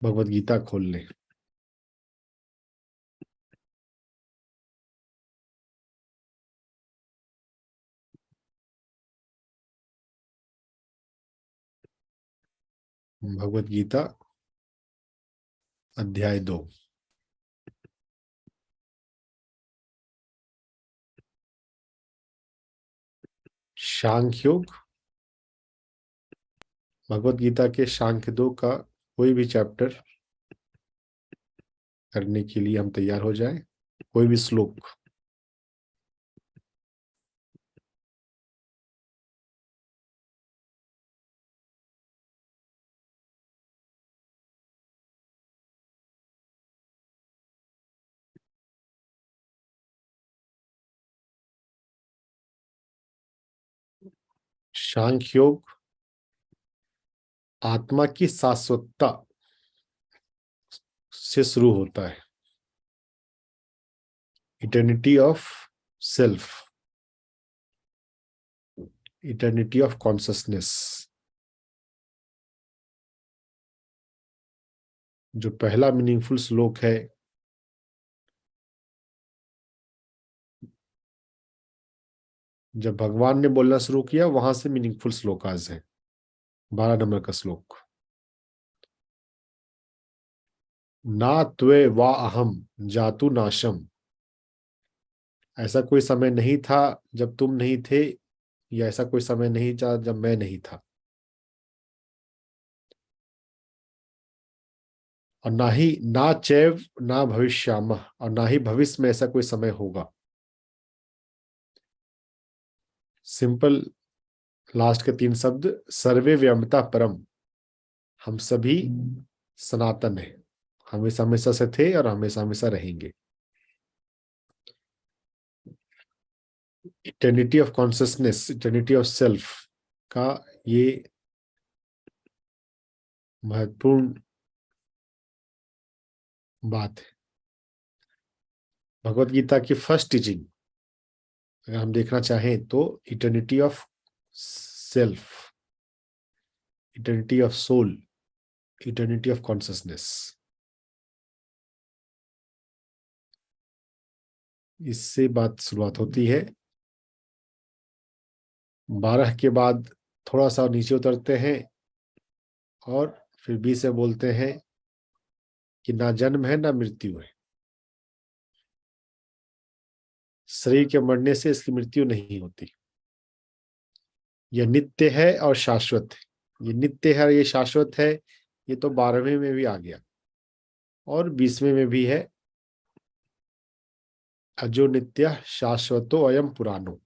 भगवत गीता खोल लें। भगवत गीता अध्याय 2। सांख्य योग। भगवत गीता के सांख्य 2 का कोई भी चैप्टर करने के लिए हम तैयार हो जाएं। कोई भी श्लोक। सांख्य योग आत्मा की शाश्वतता से शुरू होता है। Eternity of self, eternity of consciousness. जो पहला मीनिंगफुल श्लोक है, जब भगवान ने बोलना शुरू किया वहां से मीनिंगफुल श्लोक आज है। 12 नंबर का श्लोक। ना त्वे वा अहम जातु नाशम। ऐसा कोई समय नहीं था जब तुम नहीं थे, या ऐसा कोई समय नहीं था जब मैं नहीं था, और ना ही ना चैव ना भविष्यामः, और ना ही भविष्य में ऐसा कोई समय होगा। सिंपल लास्ट के 3 शब्द, सर्वे व्यमता परम। हम सभी सनातन है, हमेशा हमेशा से थे और हमेशा हमेशा रहेंगे। Eternity of consciousness, eternity of self का ये महत्वपूर्ण बात है। भगवत गीता की फर्स्ट टीचिंग अगर हम देखना चाहें तो eternity of self, eternity of soul, eternity of consciousness, इससे बात शुरुआत होती है। 12 के बाद थोड़ा सा नीचे उतरते हैं और फिर 20 से बोलते हैं कि ना जन्म है ना मृत्यु है। शरीर के मरने से इसकी मृत्यु नहीं होती। यह नित्य है और शाश्वत है। ये नित्य है और ये शाश्वत है, ये तो 12वें में भी आ गया और 20वें में भी है। अजो नित्य शाश्वतो अयम पुराणो।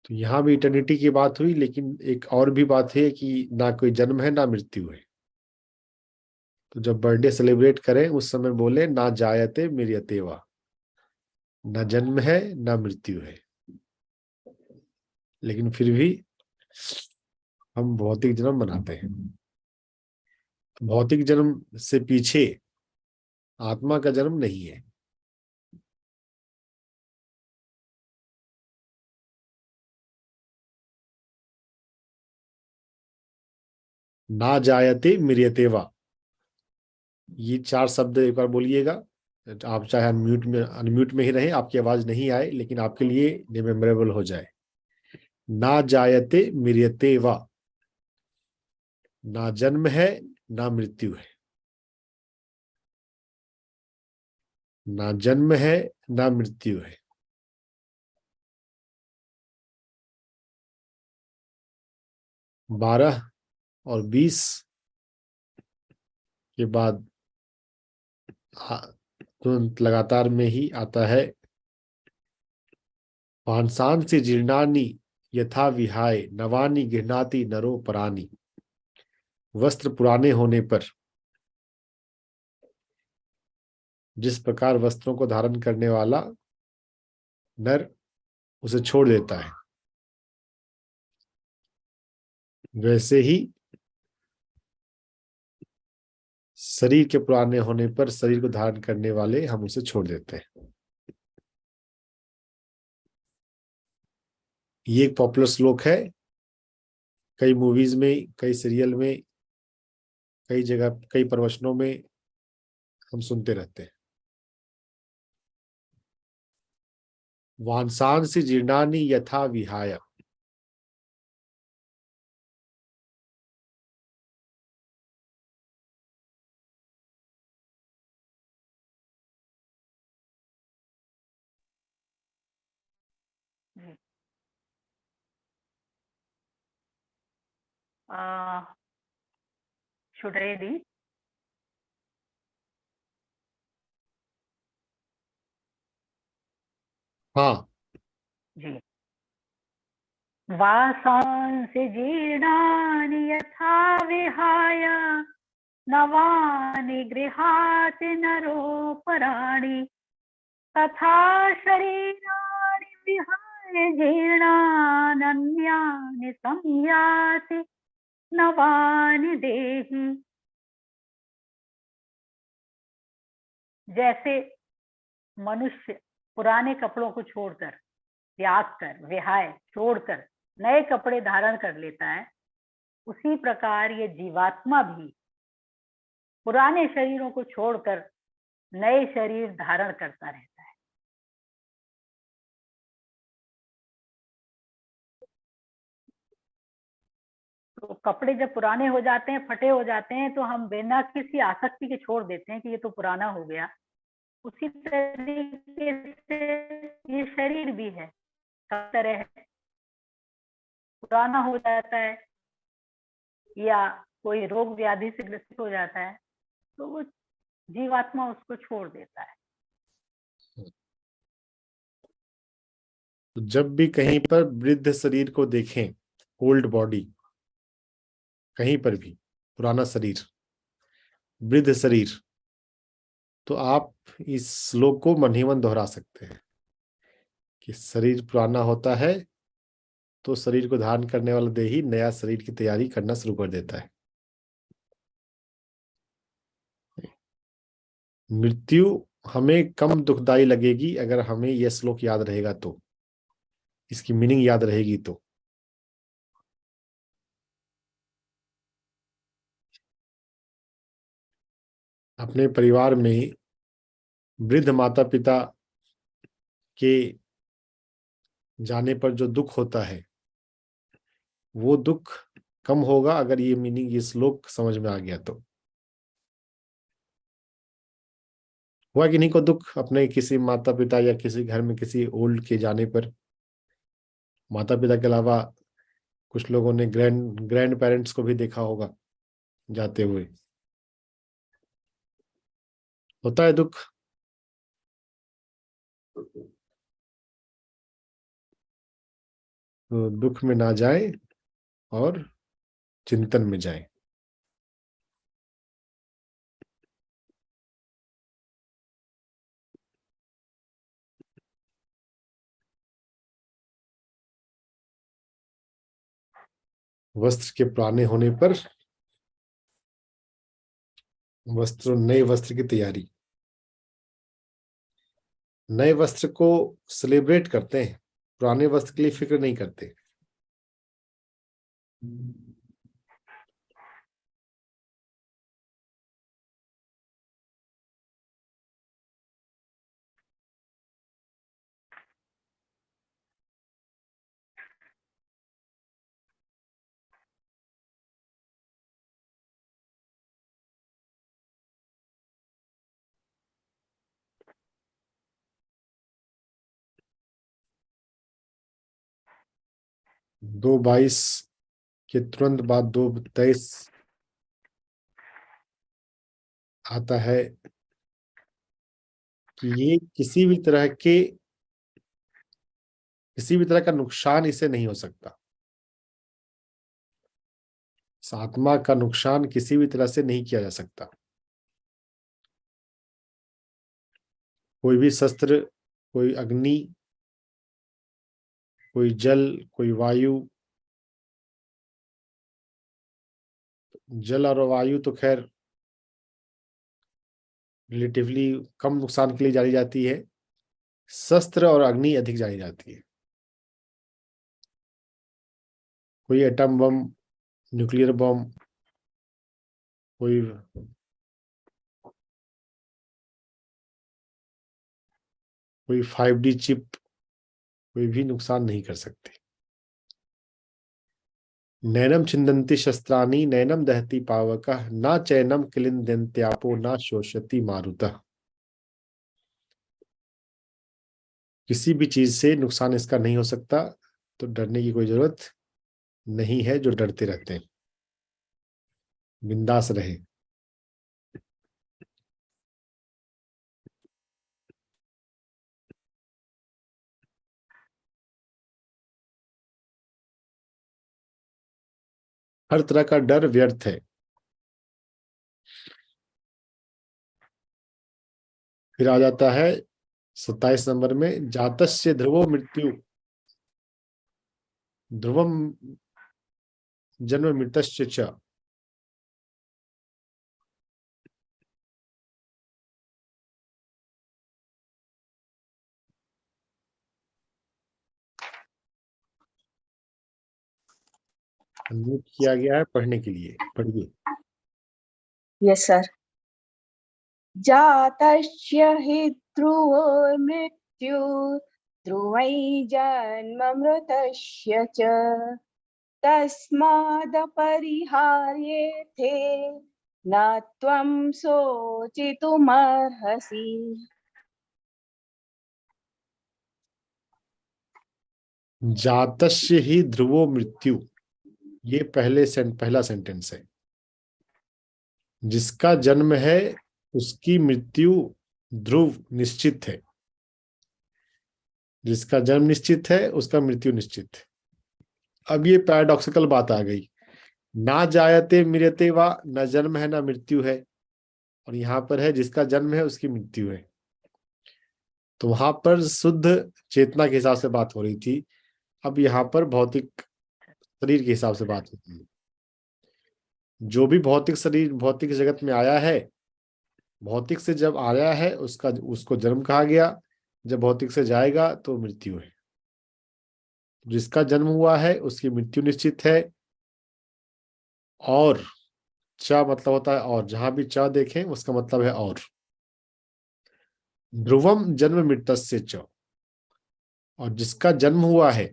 तो यहाँ भी इटर्निटी की बात हुई, लेकिन एक और भी बात है कि ना कोई जन्म है ना मृत्यु है। तो जब बर्थडे सेलिब्रेट करें उस समय बोले ना जायते मृत्यते वा। ना जन्म है ना मृत्यु है, लेकिन फिर भी हम भौतिक जन्म मनाते हैं। भौतिक जन्म से पीछे आत्मा का जन्म नहीं है। ना जायते मृत्यते वा, ये 4 शब्द एक बार बोलिएगा। आप चाहे अनम्यूट में ही रहें, आपकी आवाज नहीं आए, लेकिन आपके लिए मेमोरेबल हो जाए। ना जायते मृत्यते वा। ना जन्म है ना मृत्यु है। ना जन्म है ना मृत्यु है। 12 और 20 के बाद तुरंत लगातार में ही आता है, पांसांसि जीर्णानि यथा विहाय नवानि गृह्णाति नरो परानि। वस्त्र पुराने होने पर जिस प्रकार वस्त्रों को धारण करने वाला नर उसे छोड़ देता है, वैसे ही शरीर के पुराने होने पर शरीर को धारण करने वाले हम उसे छोड़ देते हैं। ये एक पॉपुलर श्लोक है, कई मूवीज में, कई सीरियल में, कई जगह, कई प्रवचनों में हम सुनते रहते हैं। वांसांसि जीर्णानि यथा विहाय। जी। uh, should I read? हाँ। जी। वासांसि जीर्णानि यथा विहाय नवानि गृहाति नरोपराणि तथा शरीराणि विहाय जीर्णान्यानि संयाति नवानि देहि। जैसे मनुष्य पुराने कपड़ों को छोड़कर, त्याग कर, विहाय छोड़कर नए कपड़े धारण कर लेता है, उसी प्रकार ये जीवात्मा भी पुराने शरीरों को छोड़कर नए शरीर धारण करता रहता है। तो कपड़े जब पुराने हो जाते हैं, फटे हो जाते हैं, तो हम बिना किसी आसक्ति के छोड़ देते हैं कि ये तो पुराना हो गया। उसी तरीके से ये शरीर भी है, सब तरह है, पुराना हो जाता है या कोई रोग व्याधि से ग्रसित हो जाता है, तो वो जीवात्मा उसको छोड़ देता है। तो जब भी कहीं पर वृद्ध शरीर को देखें, ओल्ड बॉडी, कहीं पर भी पुराना शरीर, वृद्ध शरीर, तो आप इस श्लोक को मन ही मन दोहरा सकते हैं कि शरीर पुराना होता है तो शरीर को धारण करने वाला देही नया शरीर की तैयारी करना शुरू कर देता है। मृत्यु हमें कम दुखदाई लगेगी अगर हमें यह श्लोक याद रहेगा, तो इसकी मीनिंग याद रहेगी तो। अपने परिवार में वृद्ध माता पिता के जाने पर जो दुख होता है, वो दुख कम होगा अगर ये मीनिंग, ये श्लोक समझ में आ गया तो। हुआ कि नहीं को दुख अपने किसी माता पिता या किसी घर में किसी ओल्ड के जाने पर? माता पिता के अलावा कुछ लोगों ने ग्रैंड ग्रैंड पेरेंट्स को भी देखा होगा जाते हुए। होता है दुख। तो दुख में ना जाए और चिंतन में जाए। वस्त्र के पुराने होने पर नए वस्त्र की तैयारी, नए वस्त्र को सेलिब्रेट करते हैं, पुराने वस्त्र के लिए फिक्र नहीं करते। 2/22 के तुरंत बाद 2/23 आता है कि ये किसी भी तरह का नुकसान इसे नहीं हो सकता। इस आत्मा का नुकसान किसी भी तरह से नहीं किया जा सकता। कोई भी शस्त्र, कोई अग्नि, कोई जल, कोई वायु, जल और वायु तो खैर रिलेटिवली कम नुकसान के लिए जानी जाती है, शस्त्र और अग्नि अधिक जानी जाती है। कोई एटम बम, न्यूक्लियर बम, कोई कोई 5D चिप कोई भी नुकसान नहीं कर सकते। नैनम छिन्दन्ति शस्त्राणि नैनम दहति पावकः न चैनम क्लिन्दन्त्यापो न शोषयति मारुतः। किसी भी चीज से नुकसान इसका नहीं हो सकता, तो डरने की कोई जरूरत नहीं है। जो डरते रहते हैं बिंदास रहे। हर तरह का डर व्यर्थ है। फिर आ जाता है 27 नंबर में, जातस्य ध्रुवो मृत्यु ध्रुवम जन्म मृतस्य च। अनम्यूट किया गया है पढ़ने के लिए, पढ़िए। Yes sir. जातस्य हि ध्रुवो मृत्यु ध्रुवै जन्ममृतस्य च तस्मादपरिहार्येथे न त्वं शोचितुमर्हसि। जातस्य ही ध्रुवो मृत्यु, ये पहला सेंटेंस है। जिसका जन्म है उसकी मृत्यु ध्रुव निश्चित है। जिसका जन्म निश्चित है उसका मृत्यु निश्चित है। अब ये पैराडॉक्सिकल बात आ गई, ना जायते मृत्यते वा, न जन्म है ना मृत्यु है, और यहाँ पर है जिसका जन्म है उसकी मृत्यु है। तो वहां पर शुद्ध चेतना के हिसाब से बात हो रही थी, अब यहाँ पर भौतिक शरीर के हिसाब से बात होती है। जो भी भौतिक शरीर भौतिक जगत में आया है, भौतिक से जब आया है उसको जन्म कहा गया, जब भौतिक से जाएगा तो मृत्यु है। जिसका जन्म हुआ है उसकी मृत्यु निश्चित है। और च मतलब होता है और, जहां भी च देखें उसका मतलब है और। ध्रुवम जन्म मृतस्य च, और जिसका जन्म हुआ है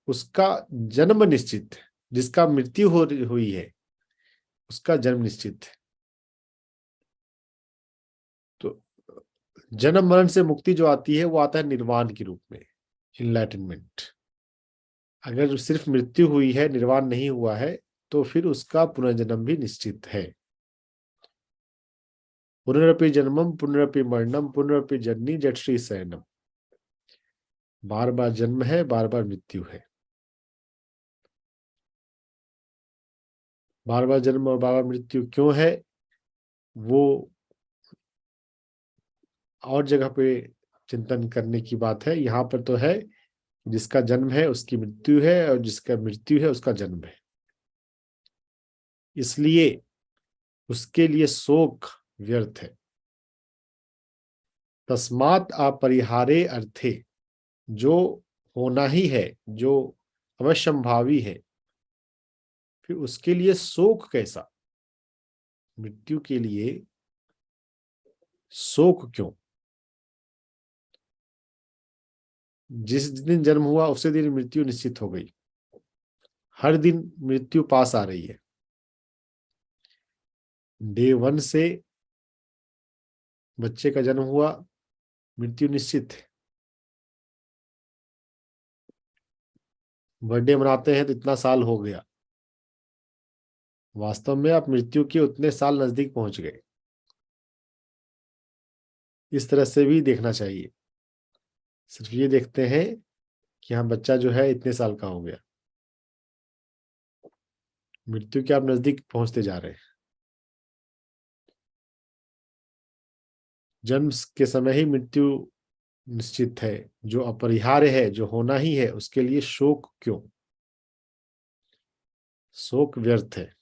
उसका जन्म निश्चित है। जिसका मृत्यु हुई है उसका जन्म निश्चित है। तो जन्म मरण से मुक्ति जो आती है वो आता है निर्वाण के रूप में, इनलाइटनमेंट। अगर सिर्फ मृत्यु हुई है, निर्वाण नहीं हुआ है, तो फिर उसका पुनर्जन्म भी निश्चित है। पुनरपि जन्मम पुनरपि मरणम पुनरपि जननी जठरी शयनम। बार बार जन्म है, बार बार मृत्यु है। बार बार जन्म और बार बार मृत्यु क्यों है, वो और जगह पे चिंतन करने की बात है। यहाँ पर तो है जिसका जन्म है उसकी मृत्यु है, और जिसका मृत्यु है उसका जन्म है। इसलिए उसके लिए शोक व्यर्थ है। तस्मात् अपरिहारे अर्थे, जो होना ही है, जो अवश्यंभावी है, फिर उसके लिए शोक कैसा? मृत्यु के लिए शोक क्यों? जिस दिन जन्म हुआ उसी दिन मृत्यु निश्चित हो गई। हर दिन मृत्यु पास आ रही है। डे 1 से बच्चे का जन्म हुआ, मृत्यु निश्चित है। बर्थडे मनाते हैं तो इतना साल हो गया, वास्तव में आप मृत्यु के उतने साल नजदीक पहुंच गए। इस तरह से भी देखना चाहिए। सिर्फ ये देखते हैं कि हाँ बच्चा जो है इतने साल का हो गया, मृत्यु के आप नजदीक पहुंचते जा रहे हैं। जन्म के समय ही मृत्यु निश्चित है, जो अपरिहार्य है, जो होना ही है, उसके लिए शोक क्यों? शोक व्यर्थ है।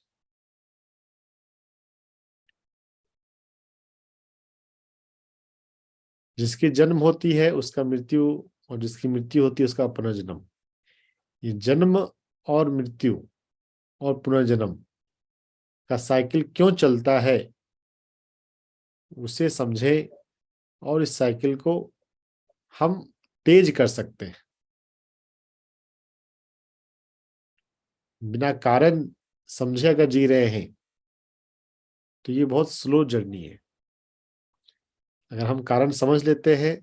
जिसकी जन्म होती है उसका मृत्यु, और जिसकी मृत्यु होती है उसका पुनर्जन्म। ये जन्म और मृत्यु और पुनर्जन्म का साइकिल क्यों चलता है उसे समझे, और इस साइकिल को हम तेज कर सकते हैं। बिना कारण समझे अगर जी रहे हैं तो ये बहुत स्लो जर्नी है। अगर हम कारण समझ लेते हैं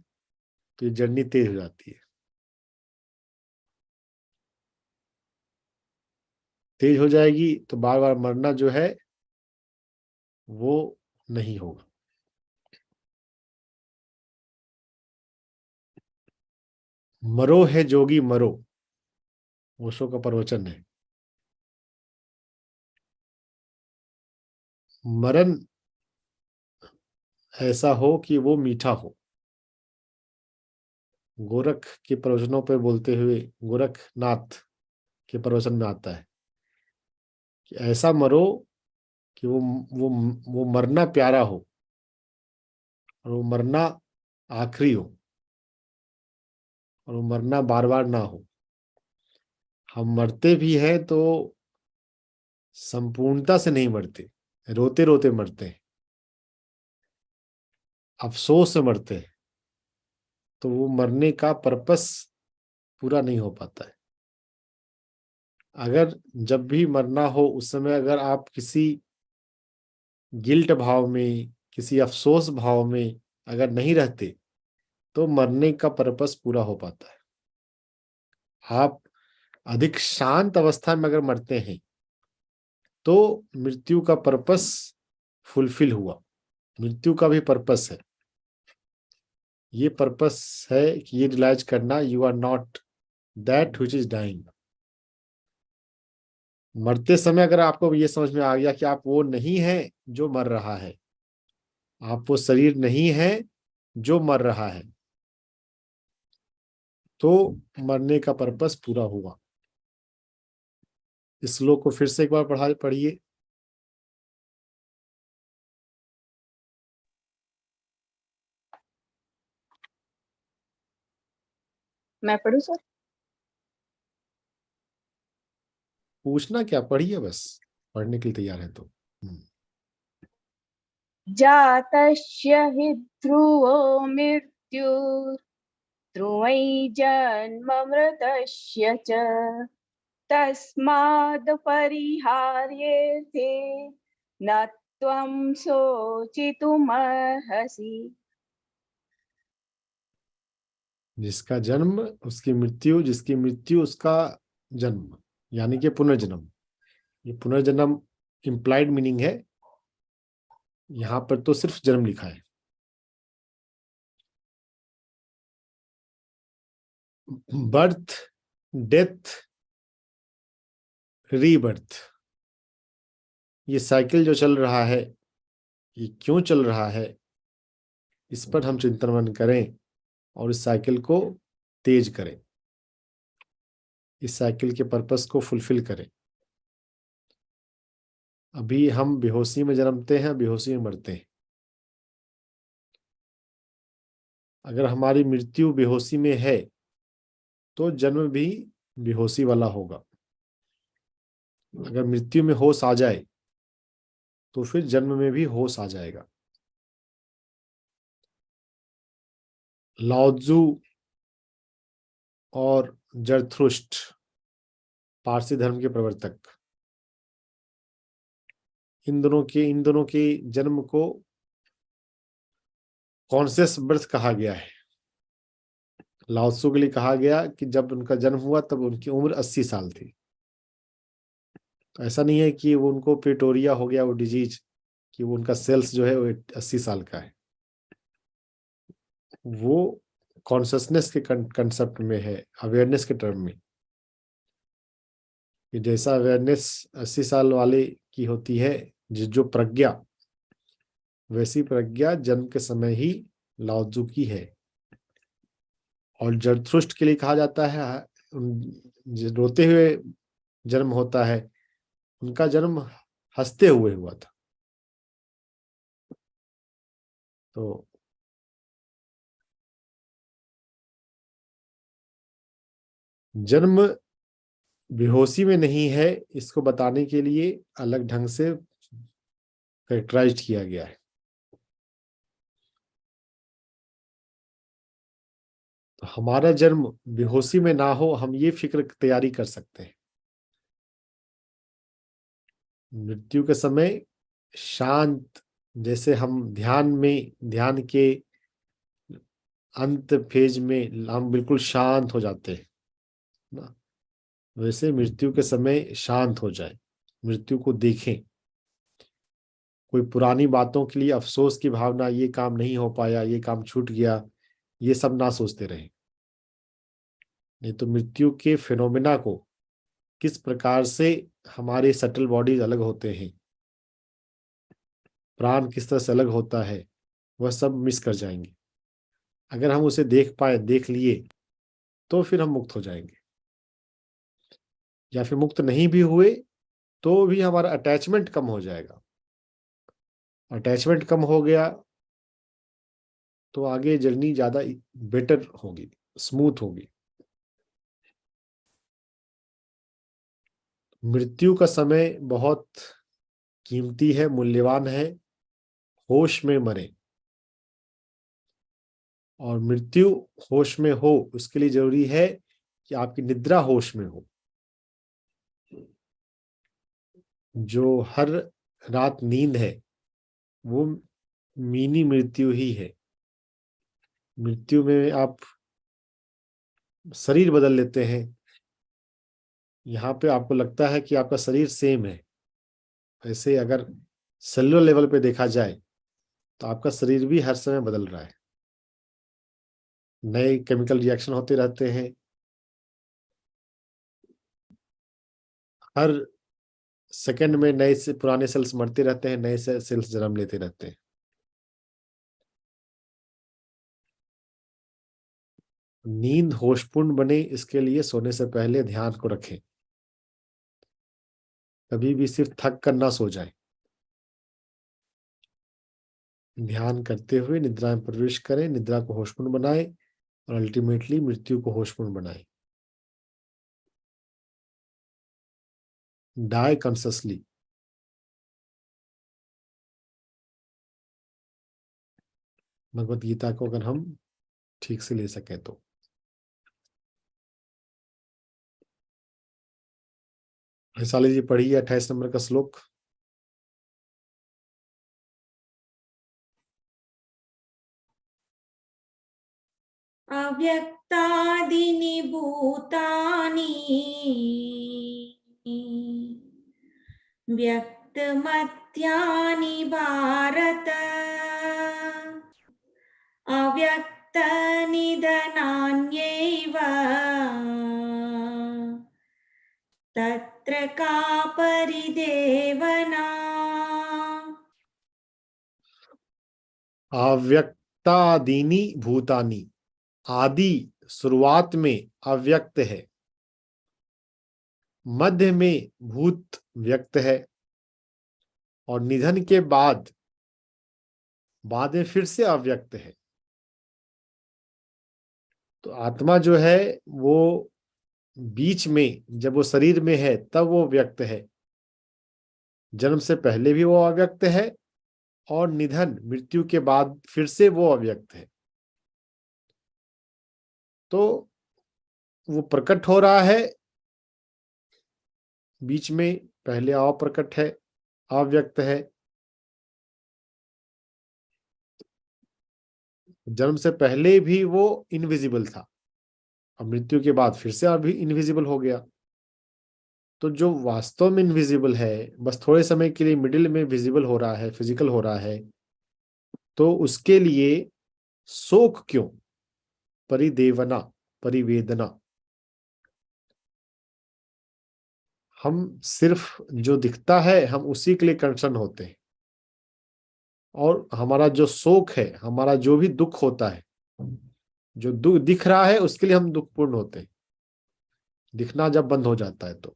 तो ये जर्नी तेज हो जाती है। तेज हो जाएगी तो बार बार मरना जो है वो नहीं होगा। मरो है जोगी मरो, ओशो का प्रवचन है। मरण ऐसा हो कि वो मीठा हो। गोरख के प्रवचनों पर बोलते हुए गोरखनाथ के प्रवचन में आता है कि ऐसा मरो कि वो वो मरना प्यारा हो और वो मरना आखिरी हो और वो मरना बार बार ना हो। हम मरते भी हैं तो संपूर्णता से नहीं मरते, रोते रोते मरते हैं, अफसोस से मरते हैं। तो वो मरने का पर्पस पूरा नहीं हो पाता है। अगर जब भी मरना हो उस समय अगर आप किसी गिल्ट भाव में, किसी अफसोस भाव में अगर नहीं रहते तो मरने का पर्पस पूरा हो पाता है। आप अधिक शांत अवस्था में अगर मरते हैं तो मृत्यु का पर्पस फुलफिल हुआ। मृत्यु का भी पर्पस है। ये पर्पस है कि ये रियलाइज करना, you are not that which is dying. मरते समय अगर आपको ये समझ में आ गया कि आप वो नहीं है जो मर रहा है, आप वो शरीर नहीं है जो मर रहा है, तो मरने का पर्पस पूरा हुआ। इस श्लोक को फिर से एक बार पढ़िए। मैं पढ़ूं सर? पूछना क्या, पढ़िए बस, पढ़ने के लिए तैयार है तो। जातस्य हि ध्रुवो मृत्यु ध्रुवै जन्ममृतस्य च तस्माद् परिहार्येथे न त्वं शोचितुमर्हसि। जिसका जन्म उसकी मृत्यु, जिसकी मृत्यु उसका जन्म, यानी कि पुनर्जन्म। ये पुनर्जन्म इम्प्लाइड मीनिंग है, यहां पर तो सिर्फ जन्म लिखा है। बर्थ, डेथ, रीबर्थ, ये साइकिल जो चल रहा है, ये क्यों चल रहा है, इस पर हम चिंतन मनन करें और इस साइकिल को तेज करें, इस साइकिल के पर्पस को फुलफिल करें। अभी हम बेहोशी में जन्मते हैं, बेहोशी में मरते हैं। अगर हमारी मृत्यु बेहोशी में है तो जन्म भी बेहोशी वाला होगा। अगर मृत्यु में होश आ जाए तो फिर जन्म में भी होश आ जाएगा। लाओत्जू और जरथुष्ट्र, पारसी धर्म के प्रवर्तक, इन दोनों के जन्म को कॉन्शियस बर्थ कहा गया है। लाओत्सु के लिए कहा गया कि जब उनका जन्म हुआ तब उनकी उम्र 80 साल थी। तो ऐसा नहीं है कि वो उनको प्रिटोरिया हो गया वो डिजीज, कि वो उनका सेल्स जो है वो 80 साल का है। वो कॉन्शियसनेस के कंसेप्ट में है, अवेयरनेस के टर्म में, कि जैसा अवेयरनेस 80 साल वाले की होती है, जो प्रज्ञा, वैसी प्रज्ञा जन्म के समय ही लाओत्जू की है। और जरथुष्ट के लिए कहा जाता है, जो रोते हुए जन्म होता है, उनका जन्म हंसते हुए हुआ था। तो जन्म बेहोशी में नहीं है, इसको बताने के लिए अलग ढंग से कैरेक्टराइज किया गया है। तो हमारा जन्म बेहोशी में ना हो, हम ये फिक्र तैयारी कर सकते हैं। मृत्यु के समय शांत, जैसे हम ध्यान के अंत फेज में हम बिल्कुल शांत हो जाते हैं ना, वैसे मृत्यु के समय शांत हो जाए, मृत्यु को देखें। कोई पुरानी बातों के लिए अफसोस की भावना, ये काम नहीं हो पाया, ये काम छूट गया, ये सब ना सोचते रहें। नहीं तो मृत्यु के फिनोमेना को, किस प्रकार से हमारे सटल बॉडीज अलग होते हैं, प्राण किस तरह से अलग होता है, वह सब मिस कर जाएंगे। अगर हम उसे देख पाए, देख लिए, तो फिर हम मुक्त हो जाएंगे। या फिर मुक्त नहीं भी हुए तो भी हमारा अटैचमेंट कम हो जाएगा। अटैचमेंट कम हो गया तो आगे जर्नी ज्यादा बेटर होगी, स्मूथ होगी। मृत्यु का समय बहुत कीमती है, मूल्यवान है। होश में मरे, और मृत्यु होश में हो, उसके लिए जरूरी है कि आपकी निद्रा होश में हो। जो हर रात नींद है वो मिनी मृत्यु ही है। मृत्यु में आप शरीर बदल लेते हैं, यहाँ पे आपको लगता है कि आपका शरीर सेम है। ऐसे अगर सेलुलर लेवल पे देखा जाए तो आपका शरीर भी हर समय बदल रहा है, नए केमिकल रिएक्शन होते रहते हैं, हर सेकंड में नए से पुराने सेल्स मरते रहते हैं, नए से सेल्स जन्म लेते रहते हैं। नींद होशपूर्ण बने, इसके लिए सोने से पहले ध्यान को रखें। कभी भी सिर्फ थक कर ना सो जाए, ध्यान करते हुए निद्रा में प्रवेश करें, निद्रा को होशपूर्ण बनाए और अल्टीमेटली मृत्यु को होशपूर्ण बनाए। Die consciously. भगवत गीता को अगर हम ठीक से ले सकें तो। वैशाली जी पढ़िए 28 नंबर का श्लोक। अव्यक्तादीनि भूतानि व्यक्तमत्यानि भारत अव्यक्तनिधनान्यैव तत्र का परिदेवना। अव्यक्तादीनि भूतानि, आदि शुरुआत में अव्यक्त है, मध्य में भूत व्यक्त है, और निधन के बाद में फिर से अव्यक्त है। तो आत्मा जो है वो बीच में, जब वो शरीर में है तब वो व्यक्त है, जन्म से पहले भी वो अव्यक्त है, और निधन मृत्यु के बाद फिर से वो अव्यक्त है। तो वो प्रकट हो रहा है बीच में, पहले अप्रकट है, अव्यक्त है, जन्म से पहले भी वो इनविजिबल था, अब मृत्यु के बाद फिर से अभी इनविजिबल हो गया। तो जो वास्तव में इनविजिबल है, बस थोड़े समय के लिए मिडिल में विजिबल हो रहा है, फिजिकल हो रहा है, तो उसके लिए शोक क्यों, परिदेवना, परिवेदना। हम सिर्फ जो दिखता है हम उसी के लिए कंसर्न होते हैं, और हमारा जो शोक है, हमारा जो भी दुख होता है, जो दुख दिख रहा है उसके लिए हम दुखपूर्ण होते हैं, दिखना जब बंद हो जाता है तो।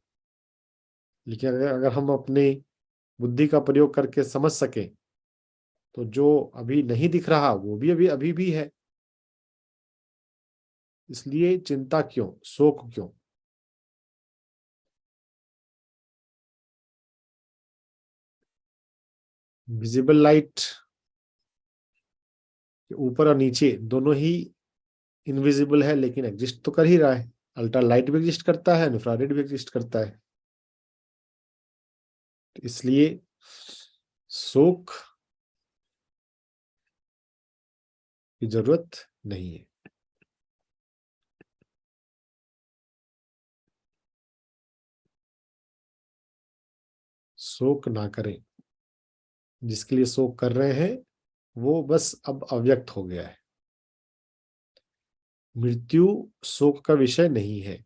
लेकिन अगर हम अपने बुद्धि का प्रयोग करके समझ सके तो जो अभी नहीं दिख रहा वो भी अभी भी है। इसलिए चिंता क्यों, शोक क्यों। विजिबल लाइट ऊपर और नीचे दोनों ही इनविजिबल है, लेकिन एग्जिस्ट तो कर ही रहा है। अल्ट्रा लाइट भी एग्जिस्ट करता है, इंफ्रारेड भी एग्जिस्ट करता है। तो इसलिए शोक की जरूरत नहीं है। शोक ना करें। जिसके लिए शोक कर रहे हैं वो बस अब अव्यक्त हो गया है। मृत्यु शोक का विषय नहीं है।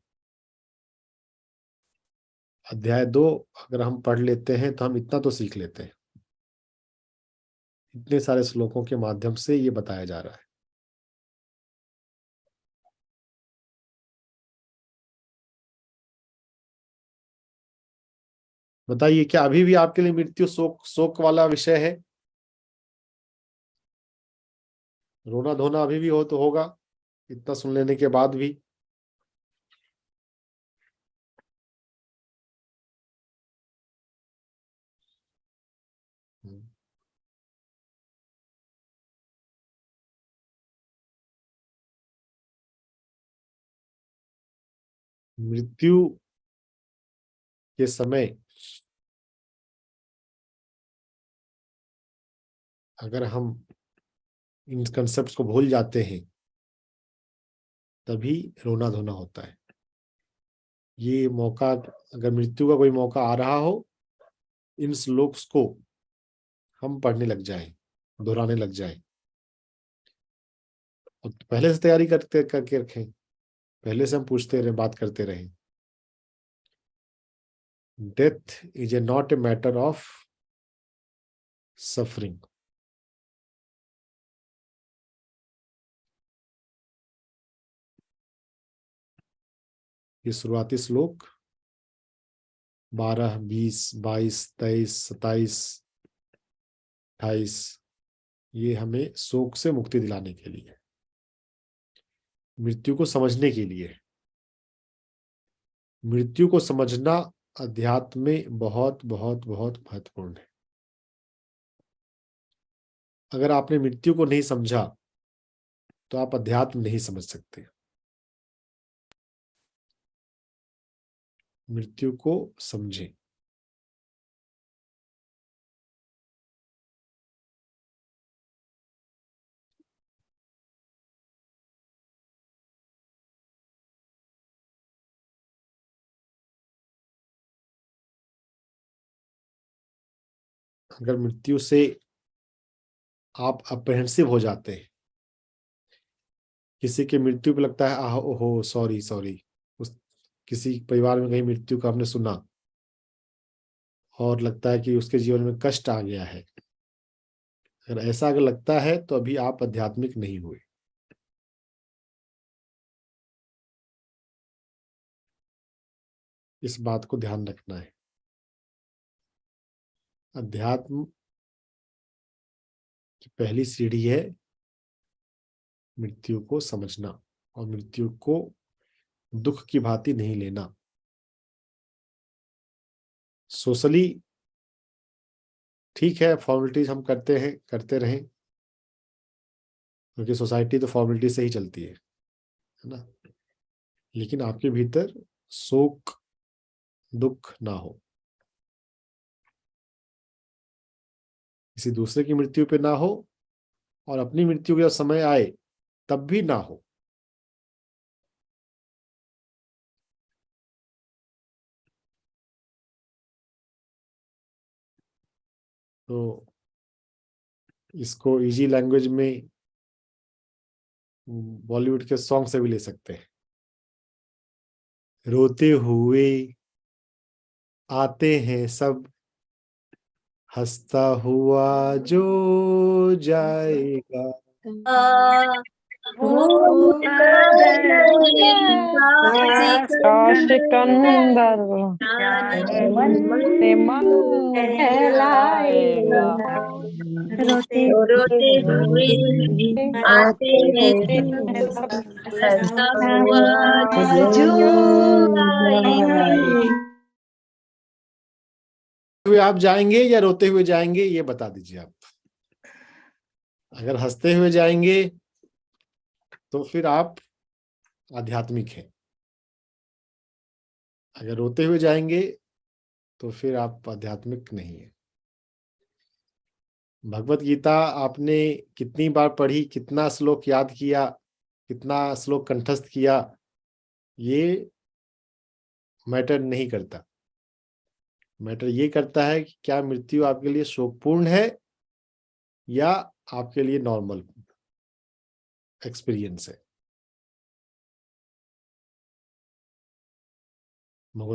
अध्याय 2 अगर हम पढ़ लेते हैं तो हम इतना तो सीख लेते हैं। इतने सारे श्लोकों के माध्यम से ये बताया जा रहा है। बताइए, क्या अभी भी आपके लिए मृत्यु शोक शोक वाला विषय है? रोना धोना अभी भी हो तो होगा, इतना सुन लेने के बाद भी। मृत्यु के समय अगर हम इन कंसेप्ट्स को भूल जाते हैं तभी रोना धोना होता है। ये मौका, अगर मृत्यु का कोई मौका आ रहा हो, इन श्लोक्स को हम पढ़ने लग जाएं, दोहराने लग जाएं, और पहले से तैयारी करके रखें। पहले से हम पूछते रहे, बात करते रहे। Death is a not a matter of suffering. ये शुरुआती श्लोक 12, 20, 22, 23, 27, 28 ये हमें शोक से मुक्ति दिलाने के लिए, मृत्यु को समझने के लिए। मृत्यु को समझना अध्यात्म में बहुत बहुत बहुत महत्वपूर्ण है। अगर आपने मृत्यु को नहीं समझा तो आप अध्यात्म नहीं समझ सकते। मृत्यु को समझें। अगर मृत्यु से आप अप्रहेंसिव हो जाते हैं, किसी की मृत्यु पे लगता है आह ओहो सॉरी सॉरी, उस किसी परिवार में कहीं मृत्यु का आपने सुना और लगता है कि उसके जीवन में कष्ट आ गया है, अगर ऐसा अगर लगता है तो अभी आप आध्यात्मिक नहीं हुए। इस बात को ध्यान रखना है। अध्यात्म की पहली सीढ़ी है मृत्यु को समझना, और मृत्यु को दुख की भांति नहीं लेना। सोशली ठीक है, फॉर्मेलिटीज हम करते हैं, करते रहें, क्योंकि सोसाइटी तो फॉर्मेलिटी से ही चलती है ना। लेकिन आपके भीतर शोक दुख ना हो, किसी दूसरे की मृत्यु पे ना हो, और अपनी मृत्यु का समय आए तब भी ना हो। तो इसको इजी लैंग्वेज में बॉलीवुड के सॉन्ग से भी ले सकते हैं। रोते हुए आते हैं सब, हंसता हुआ जो जाएगा। सिकंदर से मन लाएगा। रोते हुए आते हैं सब, हंसता हुआ जो आएगा। हुए आप जाएंगे या रोते हुए जाएंगे, ये बता दीजिए आप। अगर हंसते हुए जाएंगे तो फिर आप आध्यात्मिक हैं, अगर रोते हुए जाएंगे तो फिर आप आध्यात्मिक नहीं है। भगवत गीता आपने कितनी बार पढ़ी, कितना श्लोक याद किया, कितना श्लोक कंठस्थ किया, ये मैटर नहीं करता। मैटर ये करता है कि क्या मृत्यु आपके लिए शोकपूर्ण है या आपके लिए नॉर्मल एक्सपीरियंस है।